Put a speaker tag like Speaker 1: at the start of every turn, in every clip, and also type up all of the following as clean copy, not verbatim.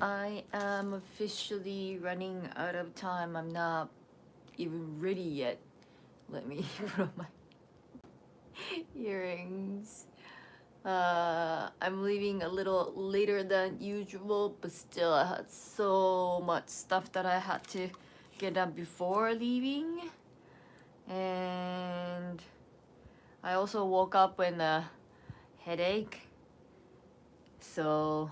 Speaker 1: I am officially running out of time. I'm not even ready yet. Let me put on my earrings. I'm leaving a little later than usual, but still I had so much stuff that I had to get done before leaving. And I also woke up with a headache. So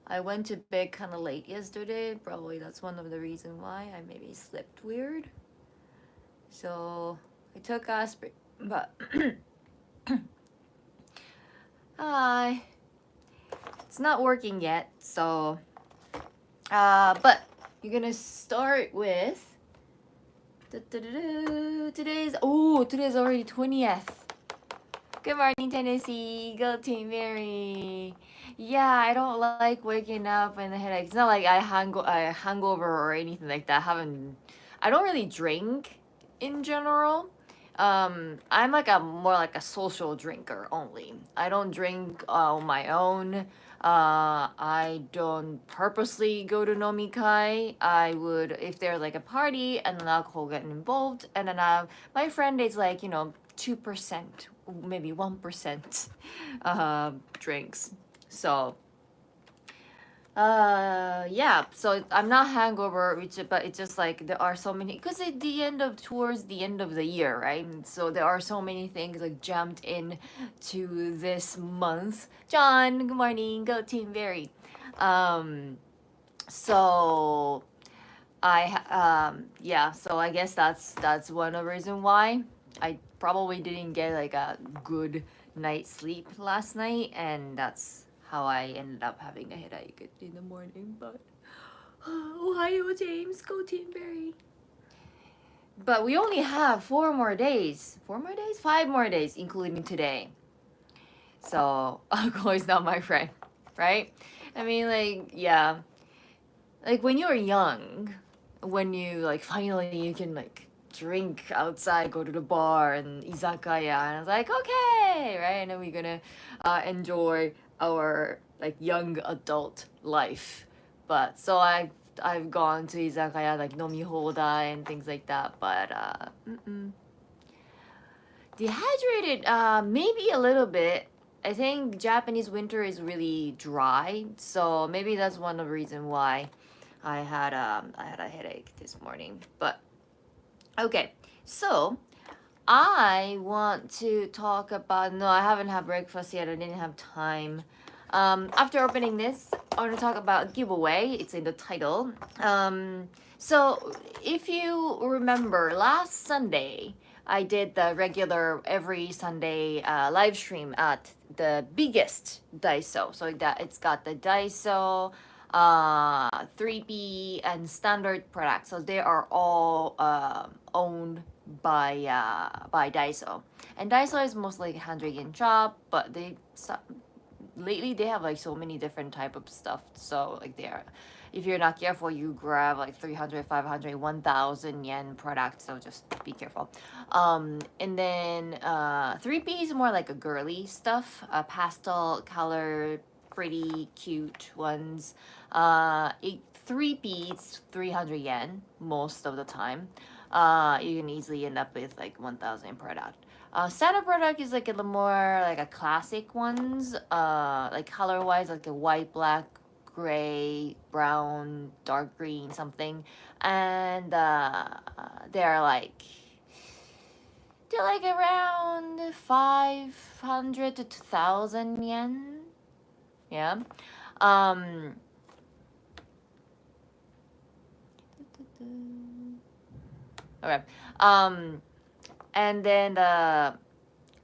Speaker 1: I went to bed kind of late yesterday. Probably that's one of the reasons why I maybe slept weird. So I took aspirin, but I it's not working yet. So but you're gonna start with today's already 20th. Good morning, Tennessee. Go Team Mary. Yeah, I don't like waking up and the headache. It's not like I hangover or anything like that. I don't really drink in general. I'm like a more like a social drinker only. I don't drink on my own. I don't purposely go to nomikai. I would if there's like a party and then alcohol getting involved, and then my friend is like 2%, maybe 1% drinks. So yeah, so I'm not hangover, but it's just like there are so many, because at the end of towards the end of the year, right? And so there are so many things like jammed in to this month. John, good morning. Go Team Berry. So yeah, so I guess that's one of the reason why I probably didn't get like a good night's sleep last night, and that's how I ended up having a headache in the morning. But Ohio James, go Team Berry. But we only have 4 more days. 4 more days? 5 more days, including today. So alcohol is not my friend, right? I mean, like, yeah, like when you're young, when you like finally you can like drink outside, go to the bar and izakaya, and I was like, okay, right, and then we're gonna enjoy our like young adult life. But so I've gone to izakaya like nomi hodai and things like that, but dehydrated, maybe a little bit. I think Japanese winter is really dry, so maybe that's one of the reason why I had a headache this morning. But okay, so I want to talk about. No, I haven't had breakfast yet. I didn't have time. After opening this, I want to talk about giveaway. It's in the title. So if you remember, last Sunday I did the regular every Sunday live stream at the biggest Daiso. So that it's got the Daiso, 3P, and standard products. So they are all owned by Daiso. And Daiso is mostly 100 yen shop, but lately they have like so many different type of stuff. So like they are, if you're not careful, you grab like 300, 500, 1000 yen products, so just be careful. And then 3P is more like a girly stuff, pastel color, pretty cute ones. 3P it's 300 yen most of the time. You can easily end up with like 1000 product. Standard product is like a more like a classic ones, like color wise, like a white, black, gray, brown, dark green, something, and they're like around 500 to 2000 yen. Yeah. Um. Okay. And then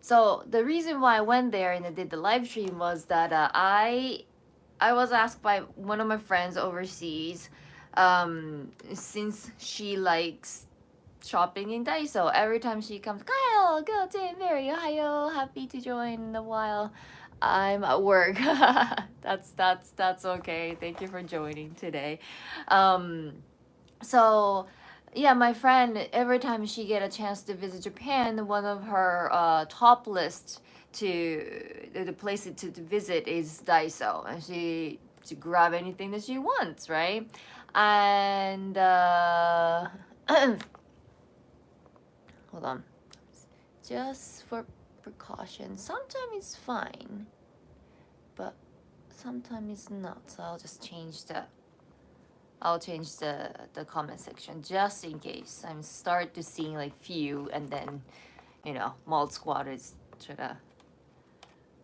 Speaker 1: so the reason why I went there and I did the live stream was that I was asked by one of my friends overseas, since she likes shopping in Daiso. Every time she comes, Kyle, go to Mary, Ohio, happy to join in a while. I'm at work. That's okay. Thank you for joining today. Um, so yeah, my friend, every time she get a chance to visit Japan, one of her top list to the place to visit is Daiso, and to grab anything that she wants, right? And hold on, just for precaution, sometimes it's fine, but sometimes it's not. So I'll change the comment section just in case. I'm start to seeing like few, and then malt squad is try to,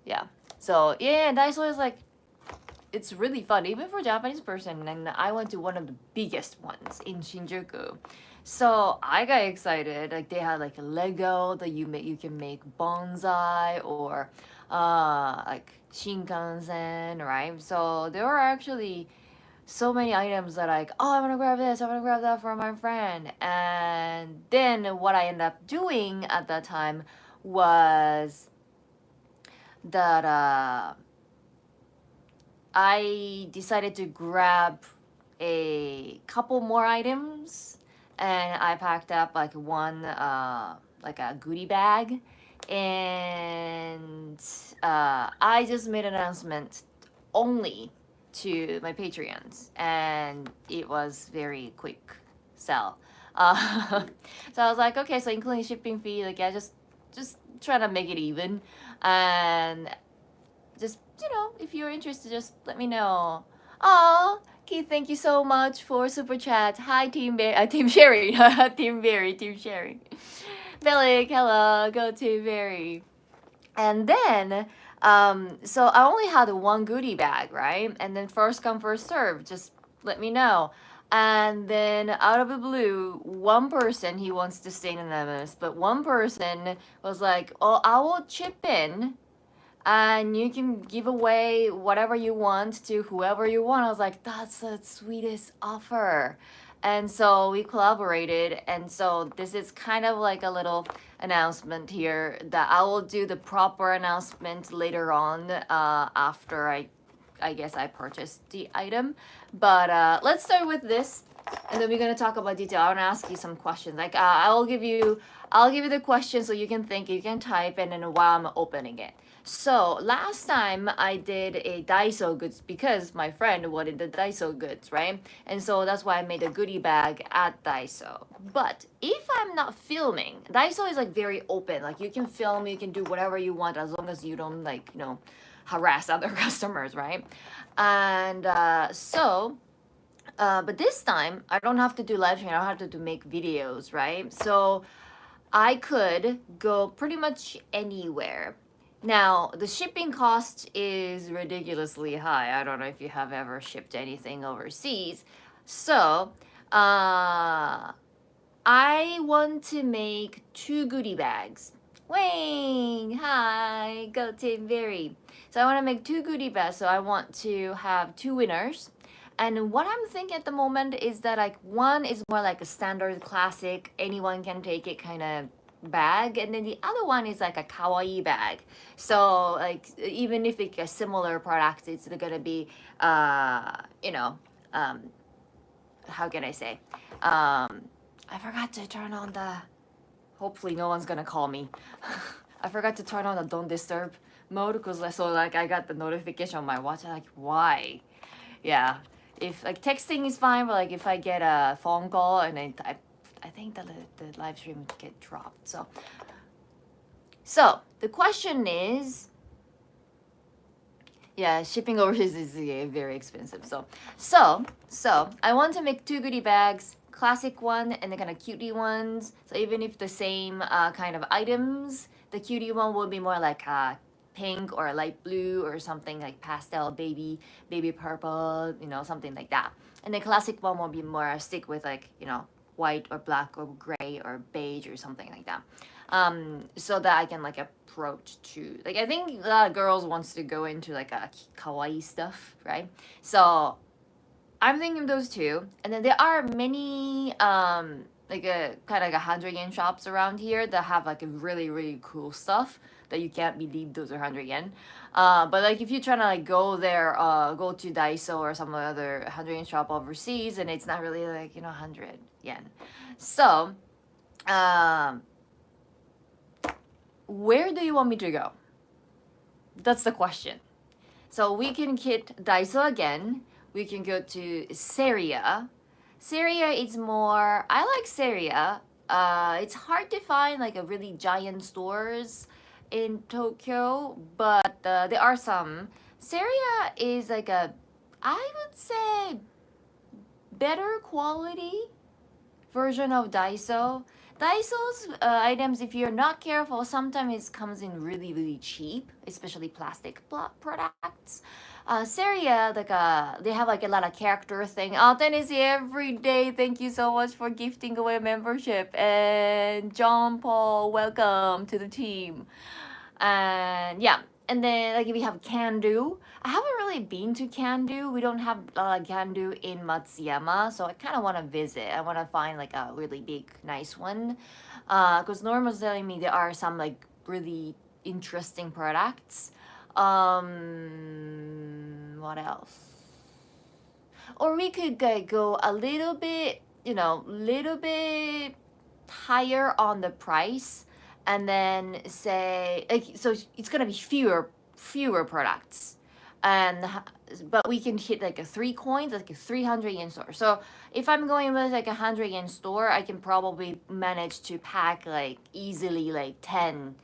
Speaker 1: yeah. So yeah, Daiso is like, it's really fun even for a Japanese person, and I went to one of the biggest ones in Shinjuku. So I got excited. Like they had like a Lego that you can make bonsai, or like Shinkansen, right? So there were actually so many items that like, oh, I want to grab this, I want to grab that for my friend. And then what I ended up doing at that time was that I decided to grab a couple more items, and I packed up like one like a goodie bag, and I just made an announcement only to my Patreons, and it was very quick sell. So I was like, okay, so including shipping fee, like, yeah, just trying to make it even, and just if you're interested, just let me know. Oh, Keith, thank you so much for super chat. Hi, Team Barry, Team Sherry, Team Barry, Team Sherry. Bellic, hello, go Team Barry. And then, so I only had one goodie bag, right? And then first come, first serve, just let me know. And then out of the blue, one person, he wants to stay anonymous, but one person was like, oh, I will chip in and you can give away whatever you want to whoever you want. I was like, that's the sweetest offer. And so we collaborated, and so this is kind of like a little announcement here that I will do the proper announcement later on, after I guess I purchased the item. But let's start with this, and then we're gonna talk about detail. I wanna ask you some questions. Like I'll give you the question so you can think, you can type, and then while I'm opening it. So last time I did a Daiso goods because my friend wanted the Daiso goods, right? And so that's why I made a goodie bag at Daiso. But if I'm not filming, Daiso is like very open. Like you can film, you can do whatever you want as long as you don't like, harass other customers, right? And but this time I don't have to do live streaming, I don't have to make videos, right? So I could go pretty much anywhere. Now, the shipping cost is ridiculously high. I don't know if you have ever shipped anything overseas. So, I want to make 2 goodie bags. Wayne, hi, go Tim Berry. So I want to make 2 goodie bags. So I want to have 2 winners. And what I'm thinking at the moment is that like one is more like a standard classic, anyone can take it kind of bag, and then the other one is like a kawaii bag. So like even if it's a similar product, it's gonna be how can I say, I forgot to turn on the, hopefully no one's gonna call me. I forgot to turn on the don't disturb mode, because so like I got the notification on my watch. I'm like, why? Yeah, if like texting is fine, but like if I get a phone call and I think the live stream would get dropped. So the question is, yeah, shipping overseas is very expensive. So I want to make 2 goodie bags, classic one and the kind of cutie ones. So even if the same kind of items, the cutie one will be more like pink or light blue or something like pastel, baby purple, something like that. And the classic one will be more stick with like, white or black or gray or beige or something like that. So that I can like approach to, like, I think a lot of girls wants to go into like a kawaii stuff, right? So I'm thinking of those 2. And then there are many like a kind of like 100 yen shops around here that have like a really cool stuff that you can't believe those are 100 yen. But like if you're trying to like go there, go to Daiso or some other 100 yen shop overseas, and it's not really like 100 yen. So where do you want me to go? That's the question. So we can hit Daiso again. We can go to Seria. Seria is more, I like Seria. It's hard to find like a really giant stores in Tokyo, but there are some. Seria is like a, I would say, better quality version of Daiso. Daiso's items, if you're not careful, sometimes it comes in really, really cheap, especially plastic products. Seria, like they have like a lot of character thing. Oh, Tennessee, every day. Thank you so much for gifting away membership. And John Paul, welcome to the team. And yeah, and then like we have Kandu. I haven't really been to Kandu. We don't have Kandu in Matsuyama, so I kind of want to visit. I want to find like a really big, nice one. Because Norm was telling me there are some like really interesting products. What else? Or we could go a little bit, little bit higher on the price, and then say like, so it's gonna be fewer products, and but we can hit like a 3 coins, like a 300 yen store. So if I'm going with like 100 yen store, I can probably manage to pack like easily like 10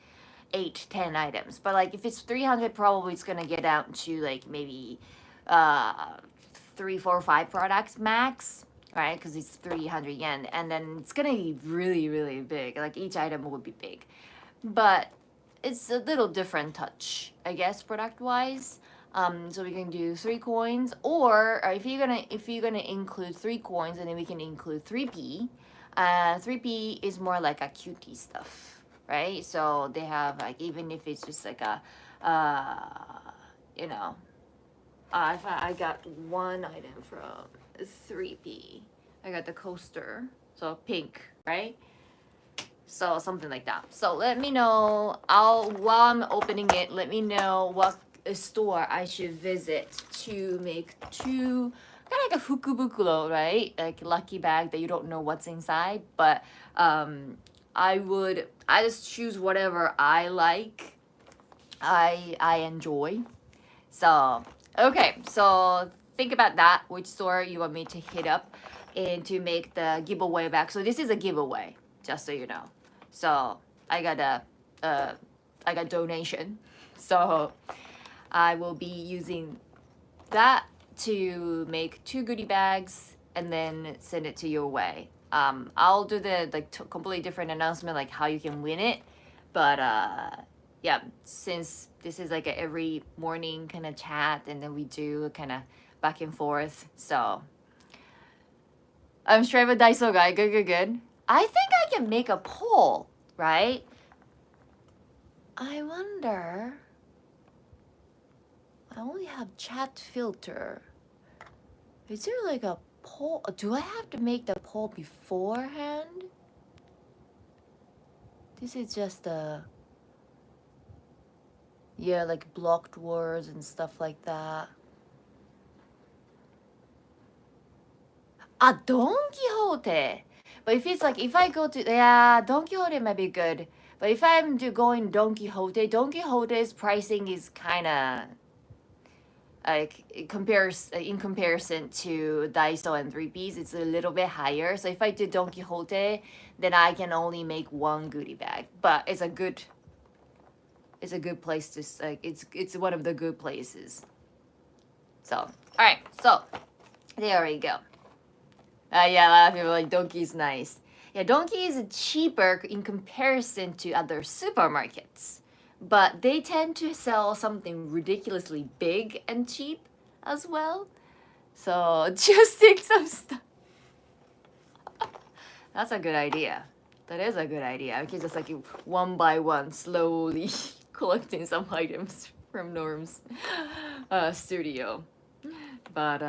Speaker 1: items. But like if it's 300, probably it's gonna get down to like maybe uh 3, 4, 5 products max, right? Because it's 300 yen, and then it's gonna be really, really big. Like each item would be big, but it's a little different touch, I guess, product wise. So we can do 3 coins, or if you're gonna include 3 coins, and then we can include 3p. 3p is more like a cutie stuff, right? So they have like, even if it's just like a, you know, I got one item from 3p. I got the coaster, so pink, right? So something like that. So let me know. While I'm opening it, let me know what store I should visit to make two, kind of like a fukubukuro, right? Like lucky bag that you don't know what's inside. But I just choose whatever I like, I enjoy. So okay, so think about that. Which store you want me to hit up and to make the giveaway back? So this is a giveaway, just so you know. So I got donation. So I will be using that to make 2 goodie bags and then send it to your way. I'll do the like completely different announcement, like how you can win it. But yeah, since this is like a every morning kind of chat, and then we do kind of back and forth. So I'm straight with Daiso guy. Good, good, good. I think I can make a poll, right? I wonder. I only have chat filter. Is there like a poll? Do I have to make the poll beforehand? This is just a, yeah, like blocked words and stuff like that. Don Quixote. But if it's like, if I go to, yeah, Don Quixote might be good. But if I'm going Don Quixote's pricing is kind of like in comparison to Daiso and 3Ps, it's a little bit higher. So if I do Don Quixote, then I can only make 1 goodie bag. But it's a good place to, like, it's one of the good places. So all right, so there we go. Yeah, a lot of people are like Donkey's nice. Yeah, Donkey is cheaper in comparison to other supermarkets, but they tend to sell something ridiculously big and cheap as well. So just take some stuff. That's a good idea. That is a good idea. I can just like one by one slowly collecting some items from Norm's studio. But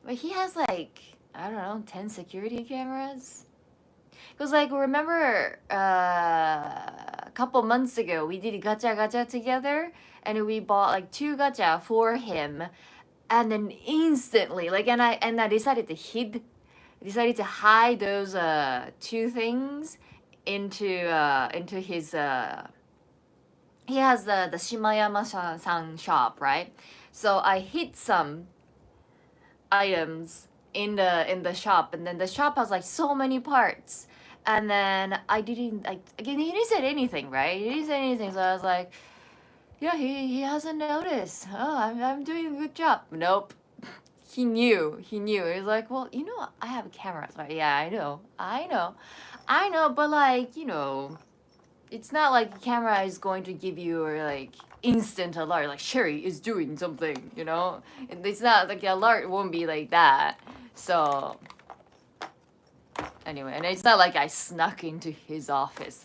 Speaker 1: he has like, I don't know, 10 security cameras. Because like, remember a couple months ago we did gacha together, and we bought like 2 gacha for him, and then instantly like, and I decided to hide those 2 things into he has the Shimayama-san shop, right? So I hid some items in the shop, and then the shop has like so many parts, and then I didn't like again. He didn't say anything, right? He didn't say anything, so I was like, yeah, he hasn't noticed. Oh, I'm doing a good job. Nope. He knew. He knew. He was like, well, you know, I have cameras, right? Yeah, I know, but like, you know, it's not like the camera is going to give you or like instant alert, like Sherry is doing something, you know? It's not like the alert won't be like that. So anyway, and it's not like I snuck into his office.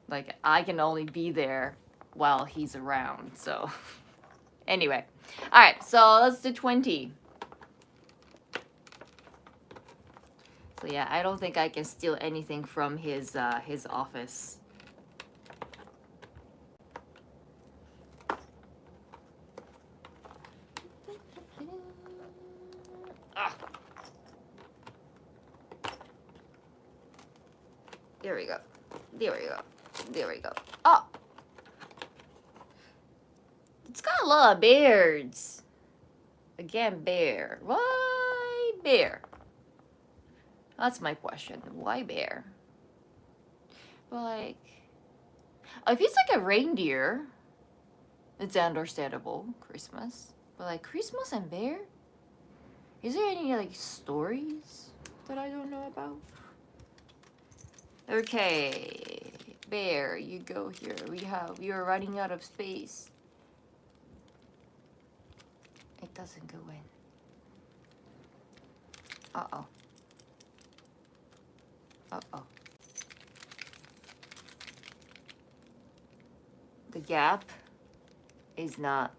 Speaker 1: Like I can only be there while he's around. So anyway, all right. So let's do 20. So yeah, I don't think I can steal anything from his office. Ah. There we go. There we go. There we go. Oh! It's got a lot of bears. Again, bear. Why bear? That's my question. Why bear? But like, if it's like a reindeer, it's understandable. Christmas. But like Christmas and bear? Is there any like stories that I don't know about? Okay, bear, you go here. We are running out of space. It doesn't go in. Uh-oh. Uh-oh. The gap is not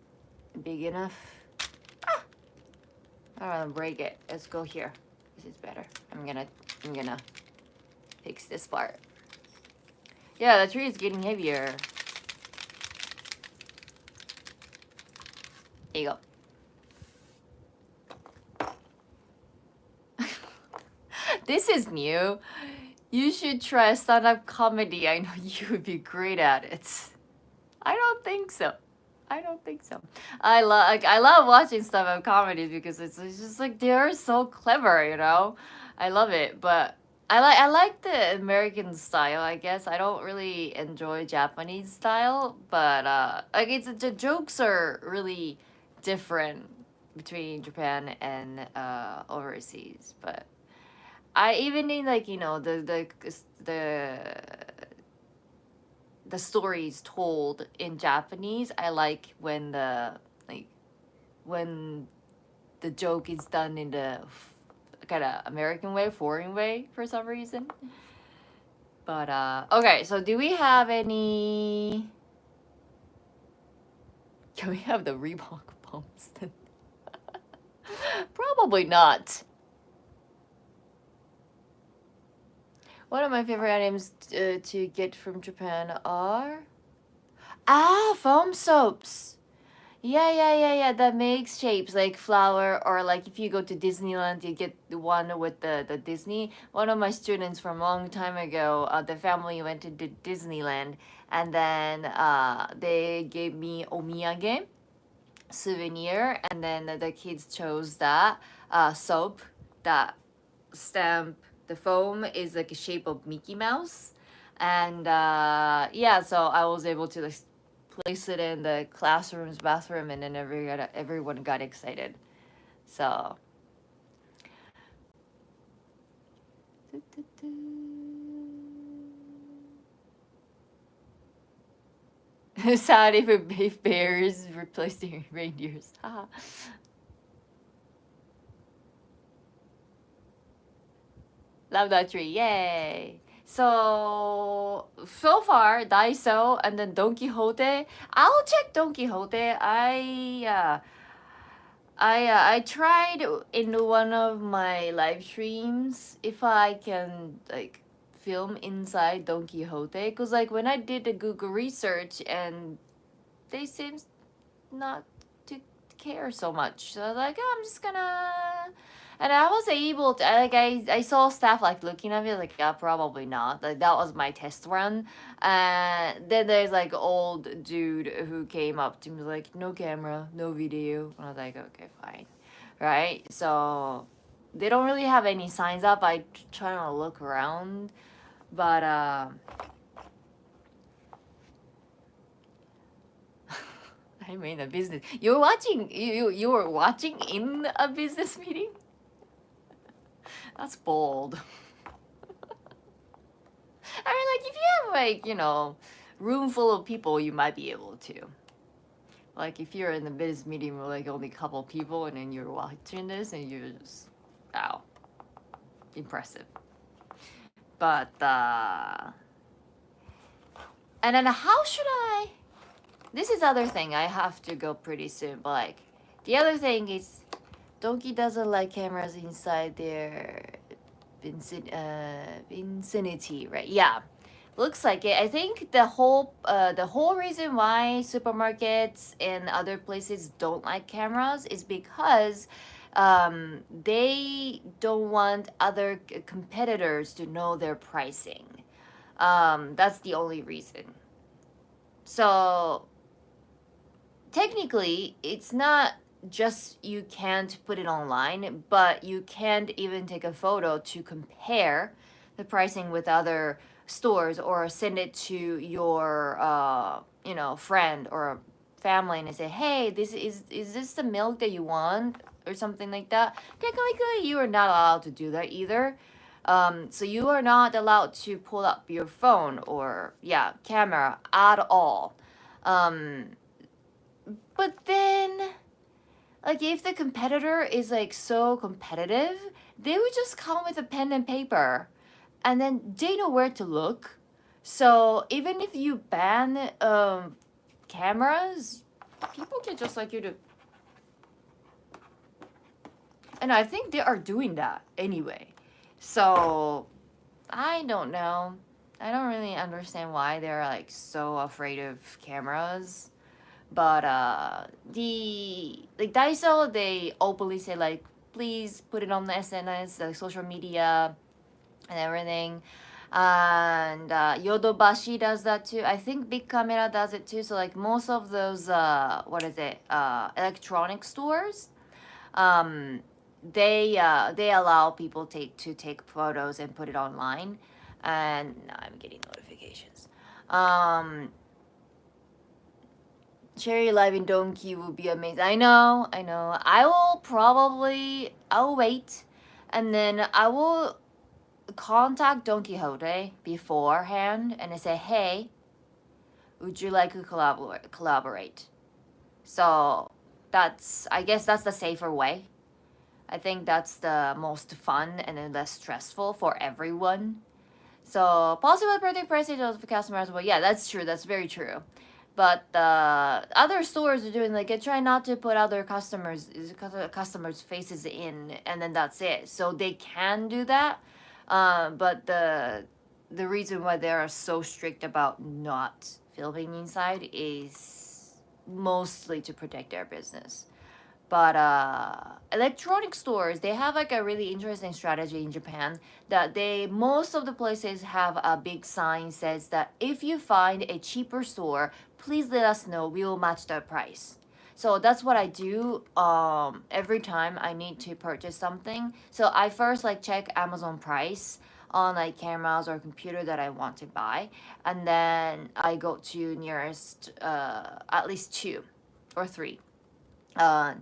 Speaker 1: big enough. Ah! I don't want to break it. Let's go here. This is better. I'm gonna fix this part. Yeah, the tree is getting heavier. There you go. This is new. You should try stand-up comedy. I know you would be great at it. I don't think so. I don't think so. I love watching stand-up comedies because it's just like they're so clever, you know. I love it, but I like the American style. I guess I don't really enjoy Japanese style, but like the jokes are really different between Japan and overseas. But I even in like you know the stories told in Japanese. I like when when the joke is done in the kind of American way, foreign way for some reason. But okay, so do we have any? Can we have the Reebok pumps? Probably not. One of my favorite items to get from Japan are foam soaps. Yeah. That makes shapes like flower, or like if you go to Disneyland, you get the one with the Disney. One of my students from a long time ago, the family went to Disneyland, and then they gave me omiyage souvenir, and then the kids chose that soap, that stamp. The foam is like a shape of Mickey Mouse, and yeah, so I was able to like place it in the classroom's bathroom, and then everyone got excited. So sad if bears replaced the reindeers. Love that tree, yay! So far Daiso and then Don Quixote. I'll check Don Quixote. I tried in one of my live streams if I can like film inside Don Quixote, because like when I did the Google research, and they seems not to care so much. So I was like, oh, I'm just gonna And I was able to, like, I saw staff like looking at me like, yeah, probably not. Like, that was my test run. And then there's like old dude who came up to me like, no camera, no video. And I was like, okay, fine. Right? So they don't really have any signs up. I try to look around. But, I mean, a business. You were watching in a business meeting? That's bold. I mean, like, if you have, like, room full of people, you might be able to. Like, if you're in the business meeting with, like, only a couple people and then you're watching this and you're just, wow, impressive. But, and then how should I, this is other thing, I have to go pretty soon, but, like, the other thing is, Donkey doesn't like cameras inside their vicinity, right? Yeah, looks like it. I think the whole reason why supermarkets and other places don't like cameras is because they don't want other competitors to know their pricing. That's the only reason. So technically, it's not just you can't put it online, but you can't even take a photo to compare the pricing with other stores or send it to your friend or family and say, hey, this is this the milk that you want or something like that. Technically, you are not allowed to do that either. So you are not allowed to pull up your phone or camera at all. um, but then, like, if the competitor is like so competitive, they would just come with a pen and paper, and then they know where to look. So even if you ban cameras, people can just like you to. And I think they are doing that anyway. So I don't know. I don't really understand why they're like so afraid of cameras. But the like Daiso, they openly say like, please put it on the SNS, like social media and everything. And Yodobashi does that too. I think Big Camera does it too. So like most of those electronic stores, um, they allow people to take photos and put it online. And now I'm getting notifications. Cherry Live in Donkey would be amazing. I know. I'll wait. And then I will contact Don Quixote beforehand and I say, hey, would you like to collaborate? So I guess that's the safer way. I think that's the most fun and then less stressful for everyone. So possible birthday present of the customers. Well, yeah, that's true. That's very true. But other stores are doing like try not to put other customers' faces in, and then that's it. So they can do that, but the reason why they are so strict about not filming inside is mostly to protect their business. But electronic stores, they have like a really interesting strategy in Japan that most of the places have a big sign says that if you find a cheaper store, please let us know. We will match the price. So that's what I do every time I need to purchase something. So I first like check Amazon price on like cameras or computer that I want to buy, and then I go to nearest at least two or three uh,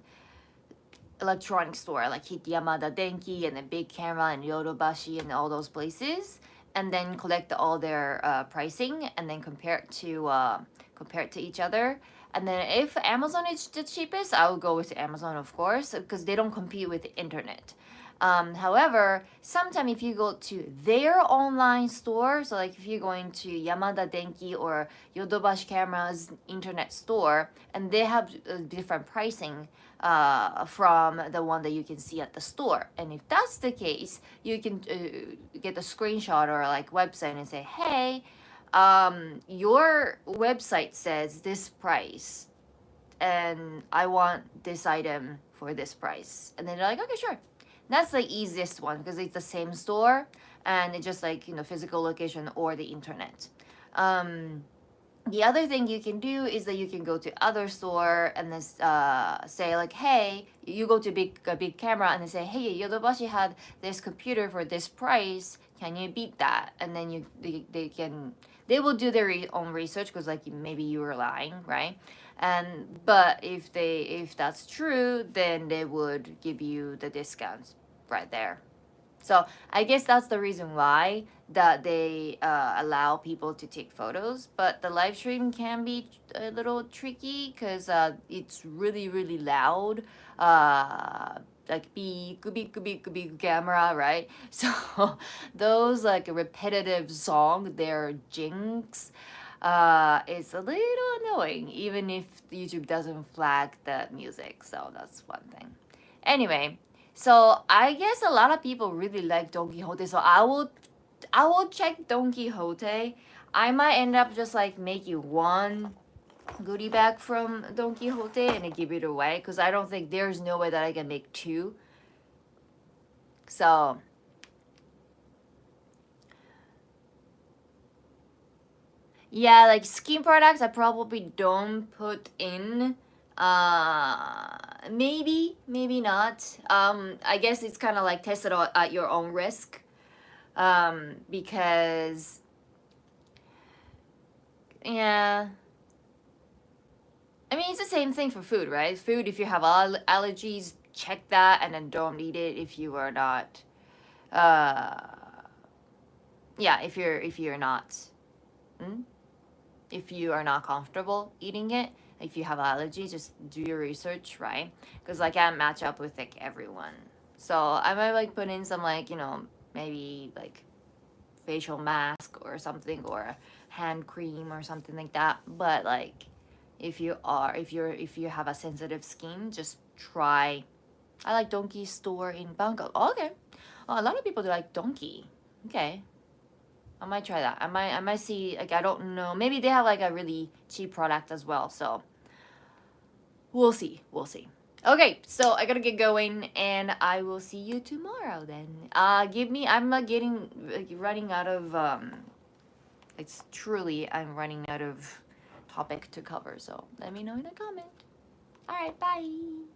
Speaker 1: electronic store like Yamada Denki and then Big Camera and Yodobashi and all those places, and then collect all their pricing and then compare it to each other. And then if Amazon is the cheapest, I will go with Amazon, of course, because they don't compete with the internet. However, sometimes if you go to their online store, so like if you're going to Yamada Denki or Yodobashi Camera's internet store, and they have different pricing from the one that you can see at the store. And if that's the case, you can get a screenshot or like website and say, hey, your website says this price and I want this item for this price. And then they're like, okay, sure. That's the easiest one because it's the same store and it's just like, physical location or the internet. Um, the other thing you can do is that you can go to other store and then say like, hey, you go to a big camera and then say, hey, Yodobashi had this computer for this price, can you beat that? And then they will do their own research because like maybe you were lying, right? And but if that's true, then they would give you the discounts right there. So I guess that's the reason why that they allow people to take photos. But the live stream can be a little tricky because it's really really loud. Like beep beep beep beep camera, right? So those like repetitive song, they're jinx. It's a little annoying even if YouTube doesn't flag the music. So that's one thing. Anyway, so I guess a lot of people really like Don Quixote. So I will check Don Quixote. I might end up just like making one goodie bag from Don Quixote and then give it away because I don't think there's no way that I can make two. So yeah, like skin products I probably don't put in. Maybe not. I guess it's kind of like test it out at your own risk. Because yeah, I mean it's the same thing for food, right? Food, if you have allergies, check that and then don't eat it if you are not. Uh, yeah, if you're not, mm? if you are not comfortable eating it, if you have allergies, just do your research, right? Because I can't match up with like everyone. So I might like put in some like maybe like facial mask or something or a hand cream or something like that. But like if you have a sensitive skin, just try. I like Donkey store in Bangkok. Oh, okay. Oh, a lot of people do like Donkey. Okay. I might try that. I might see like I don't know. Maybe they have like a really cheap product as well. So we'll see. We'll see. Okay, so I gotta get going, and I will see you tomorrow then. Give me. I'm getting like, running out of. It's truly I'm running out of topic to cover. So let me know in a comment. All right, bye.